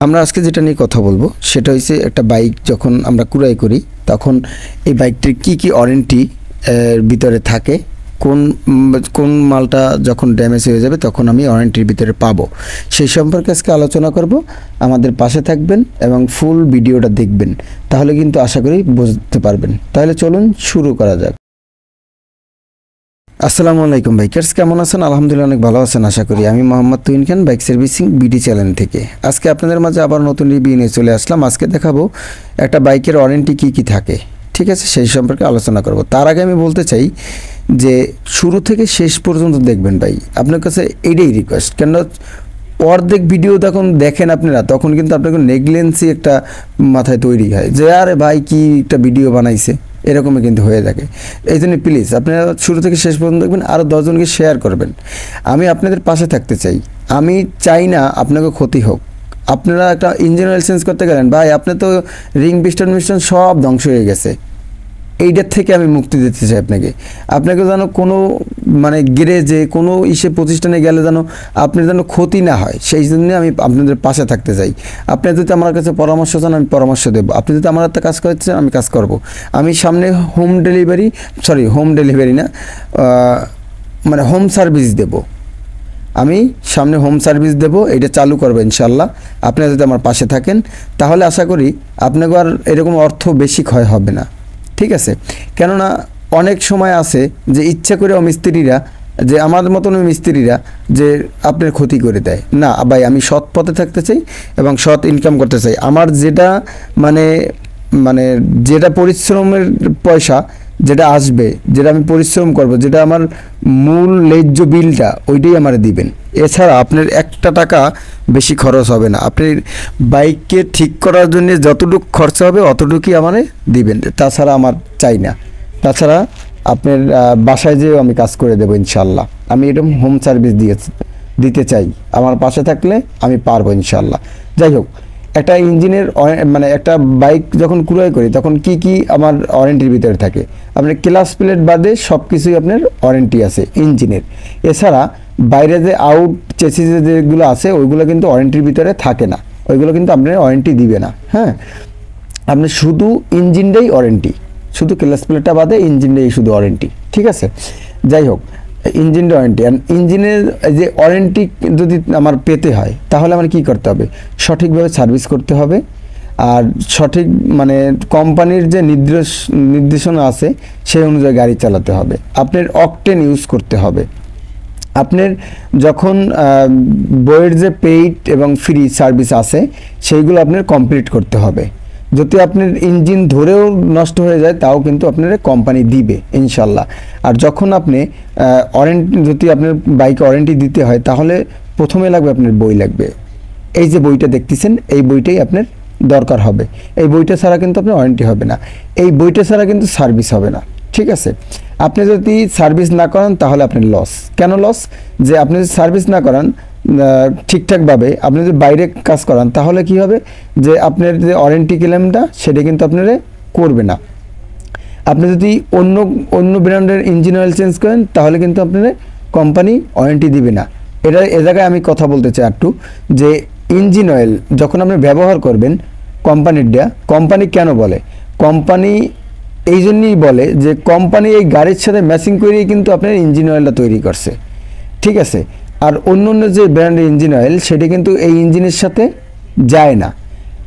আমরা আজকে যেটা নিয়ে কথা বলবো সেটা হচ্ছে একটা বাইক যখন আমরা ক্রয় করি তখন এই বাইকটির কি ওয়ারেন্টি ভিতরে থাকে, কোন কোন মালটা যখন ড্যামেজ হয়ে যাবে তখন আমি ওয়ারেন্টির ভিতরে পাবো সেই সম্পর্কে আজকে আলোচনা করব। আমাদের পাশে থাকবেন এবং ফুল ভিডিওটা দেখবেন, তাহলে কিন্তু আশা করি বুঝতে পারবেন। তাহলে চলুন শুরু করা যাক। আসসালামু আলাইকুম বাইকার্স, কেমন আছেন? আলহামদুলিল্লাহ অনেক ভালো আছেন আশা করি। আমি মোহাম্মদ তুহিন খান, বাইক সার্ভিসিং বিডি চ্যানেল থেকে আজকে আপনাদের মাঝে আবার নতুন রিভিউ নিয়ে চলে আসলাম। আজকে দেখাবো একটা বাইকের ওয়ারেন্টি কি থাকে, ঠিক আছে, সেই সম্পর্কে আলোচনা করব। তার আগে আমি বলতে চাই যে শুরু থেকে শেষ পর্যন্ত দেখবেন ভাই, আপনার কাছে এইটাই রিকোয়েস্ট। কেন অর্ধেক ভিডিও যখন দেখেন আপনারা তখন কিন্তু আপনার নেগলেন্সি একটা মাথায় তৈরি হয় যে আরে ভাই কি একটা ভিডিও বানাইছে, এরকমই কিন্তু হয়ে থাকে। এই জন্য প্লিজ আপনারা শুরু থেকে শেষ পর্যন্ত দেখবেন, আরও 10 জনকে শেয়ার করবেন। আমি আপনাদের পাশে থাকতে চাই, আমি চাই না আপনাকে ক্ষতি হোক। আপনারা একটা ইঞ্জিন অয়েল চেঞ্জ করতে গেলেন, ভাই আপনি তো রিং পিস্টন সব ধ্বংস হয়ে গেছে, এইটার থেকে আমি মুক্তি দিতে চাই আপনাকে যেন কোনো গ্যারেজে কোনো প্রতিষ্ঠানে গেলে যেন আপনার যেন ক্ষতি না হয়, সেই জন্য আমি আপনাদের পাশে থাকতে চাই। আপনি যদি আমার কাছে পরামর্শ চান আমি পরামর্শ দেবো, আপনি যদি আমার হাতে কাজ করতে আমি কাজ করব। আমি সামনে হোম ডেলিভারি না হোম সার্ভিস দেব, আমি সামনে হোম সার্ভিস দেব, এটা চালু করবো ইনশাল্লাহ। আপনারা যদি আমার পাশে থাকেন তাহলে আশা করি আপনাকে আর এরকম অর্থ বেশি ক্ষয় হবে না, ঠিক আছে। কেননা অনেক সময় আছে যে ইচ্ছা করে মিস্ত্রিরা, যে আমার মতন মিস্ত্রিরা যে আপনার ক্ষতি করে দেয়। না ভাই, আমি সৎ পথে থাকতে চাই এবং সৎ ইনকাম করতে চাই। আমার যেটা যেটা পরিশ্রমের পয়সা যেটা আসবে, যেটা আমি পরিশ্রম করব, যেটা আমার মূল ন্যায্য বিলটা ওইটাই আমার দিবেন। এছাড়া আপনার একটা টাকা বেশি খরচ হবে না। আপনি বাইককে ঠিক করার জন্য যতটুকু খরচা হবে অতটুকুই আমারে দিবেন, তাছাড়া আমার চাই না। তাছাড়া আপনার বাসায় যেও আমি কাজ করে দেবো ইনশাল্লাহ। আমি এরকম হোম সার্ভিস দিতে চাই, আমার পাশে থাকলে আমি পারবো ইনশাল্লাহ। যাই হোক, একটা ইঞ্জিনের একটা বাইক যখন ক্রয় করি তখন কি আমার ওয়ারেন্টির ভিতরে থাকে, আপনার ক্লাচ প্লেট বাদে সব কিছুই আপনার ওয়ারেন্টি আছে ইঞ্জিনের। এছাড়া বাইরে যে আউট চেসিসে যেগুলো আছে ওইগুলো কিন্তু ওয়ারেন্টির ভিতরে থাকে না, ওইগুলো কিন্তু আপনার ওয়ারেন্টি দিবে না। হ্যাঁ, আপনি শুধু ইঞ্জিনটাই ওয়ারেন্টি, শুধু ক্লাচ প্লেটটা বাদে ইঞ্জিনটাই শুধু ওয়ারেন্টি, ঠিক আছে। যাই হোক, ইঞ্জিনের ওয়ারেন্টি, আর ইঞ্জিনের যে ওয়ারেন্টি যদি আমার পেতে হয় তাহলে আমার কী করতে হবে? সঠিকভাবে সার্ভিস করতে হবে, আর সঠিক কোম্পানির যে নির্দেশনা আছে সেই অনুযায়ী গাড়ি চালাতে হবে। আপনার অকটেন ইউজ করতে হবে। আপনার যখন বইয়ের যে পেইড এবং ফ্রি সার্ভিস আছে সেইগুলো আপনার কমপ্লিট করতে হবে। যদি আপনার ইঞ্জিন ধরেও নষ্ট হয়ে যায় তাও কিন্তু আপনার কোম্পানি দিবে ইনশাল্লাহ। আর যখন আপনি যদি আপনার বাইকে ওয়ারেন্টি দিতে হয় তাহলে প্রথমে লাগবে আপনার বই লাগবে। এই যে বইটা দেখতেছেন এই বইটাই আপনার দরকার হবে। এই বইটা ছাড়া কিন্তু আপনার ওয়ারেন্টি হবে না, এই বইটা ছাড়া কিন্তু সার্ভিস হবে না, ঠিক আছে। আপনি যদি সার্ভিস না করান তাহলে আপনার লস। কেন লস? যে আপনি যদি সার্ভিস না করান ঠিকঠাকভাবে, আপনি যদি বাইরে কাজ করান তাহলে কি হবে? যে আপনার যে ওয়ারেন্টি ক্লেমটা সেটা কিন্তু আপনারা করবে না। আপনি যদি অন্য ব্র্যান্ডের ইঞ্জিন অয়েল চেঞ্জ করেন তাহলে কিন্তু আপনারা কোম্পানি ওয়ারেন্টি দিবে না। এ জায়গায় আমি কথা বলতে চাই একটু, যে ইঞ্জিন অয়েল যখন আপনি ব্যবহার করবেন কোম্পানি কেন বলে? কোম্পানি এই জন্যই বলে যে কোম্পানি এই গাড়ির সাথে ম্যাচিং করেই কিন্তু আপনার ইঞ্জিন অয়েলটা তৈরি করছে, ঠিক আছে। আর অন্য যে ব্র্যান্ডের ইঞ্জিন অয়েল সেটা কিন্তু এই ইঞ্জিনের সাথে যায় না।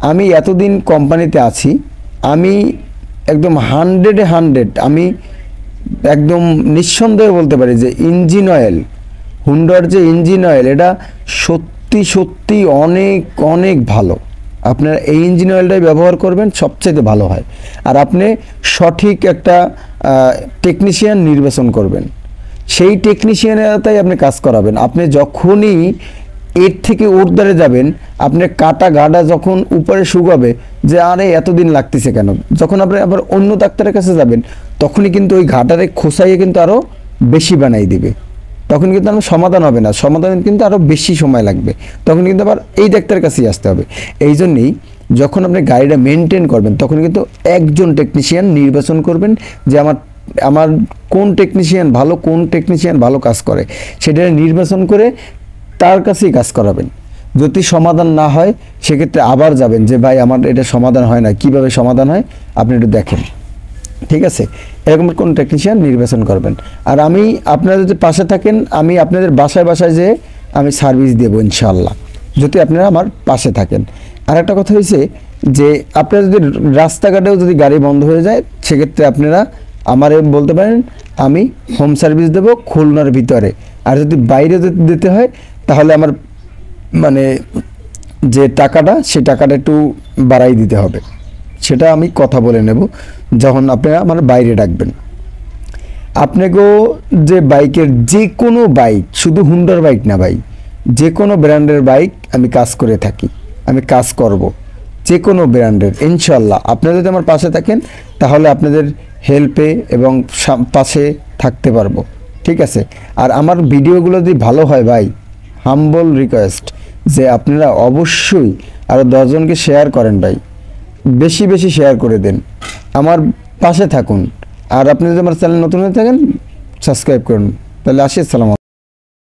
আমি এতদিন কোম্পানিতে আছি, আমি একদম 100 আমি একদম নিঃসন্দেহে বলতে পারি যে ইঞ্জিন অয়েল, হুন্ডার যে ইঞ্জিন অয়েল এটা সত্যি অনেক ভালো। আপনারা এই ইঞ্জিন অয়েলটাই ব্যবহার করবেন, সবচেয়ে ভালো হয়। আর আপনি সঠিক একটা টেকনিশিয়ান নির্বাচন করবেন, সেই টেকনিশিয়ানেরটাই আপনি কাজ করাবেন। আপনি যখনই এর থেকে ওর দ্বারে যাবেন, আপনি কাটা গাডা যখন উপরে শুকাবে যে আরে এতদিন লাগতেছে কেন, যখন আপনি আবার অন্য ডাক্তারের কাছে যাবেন তখনই কিন্তু ওই ঘাটারে খোসাইয়ে কিন্তু আরও বেশি বানাই দিবে, তখন কিন্তু আমার সমাধান হবে না, সমাধান কিন্তু আরও বেশি সময় লাগবে, তখন কিন্তু আবার এই ডাক্তারের কাছেই আসতে হবে। এই জন্যেই যখন আপনি গাড়িটা মেনটেন করবেন তখন কিন্তু একজন টেকনিশিয়ান নির্বাচন করবেন যে আমার কোন টেকনিশিয়ান ভালো কাজ করে, সেটা নির্বাচন করে তার কাছেই কাজ করাবেন। যদি সমাধান না হয় সেক্ষেত্রে আবার যাবেন যে ভাই আমার এটা সমাধান হয় না, কিভাবে সমাধান হয় আপনি একটু দেখেন। ঠিক আছে, এরকম কোন টেকনিশিয়ান নির্বাচন করবেন। আর আমি আপনারা যদি পাশে থাকেন, আমি আপনাদের বাসায় বাসায় যেয়ে আমি সার্ভিস দেবো ইনশাআল্লাহ, যদি আপনারা আমার পাশে থাকেন। আর একটা কথা হয়েছে যে আপনারা যদি রাস্তাঘাটেও যদি গাড়ি বন্ধ হয়ে যায় সেক্ষেত্রে আপনারা আমারে বলতে পারেন, আমি হোম সার্ভিস দেব খুলনার ভিতরে। আর যদি বাইরে দিতে হয় তাহলে আমার মানে যে টাকাটা সেই টাকাটা একটু বাড়াই দিতে হবে, সেটা আমি কথা বলে নেব যখন আপনারা আমার বাইরে ডাকবেন। আপনাকেও যে বাইকের যে কোনো বাইক, শুধু হুন্ডার বাইক না ভাই, যে কোনো ব্র্যান্ডের বাইক আমি কাজ করে থাকি, আমি কাজ করব যে কোনো ব্র্যান্ডের ইনশাল্লাহ। আপনারা যদি আমার পাশে থাকেন তাহলে আপনাদের হেল্পে এবং পাশে থাকতে পারবো। ঠিক আছে, আর আমার ভিডিওগুলো যদি ভালো হয় ভাই, হাম্বল রিকোয়েস্ট যে আপনারা অবশ্যই আরও 10 জনকে শেয়ার করেন ভাই, বেশি বেশি শেয়ার করে দেন, আমার পাশে থাকুন। আর আপনি যদি আমার চ্যানেল নতুন হয়ে থাকেন সাবস্ক্রাইব করুন। তাহলে আসি, আসসালামু আলাইকুম।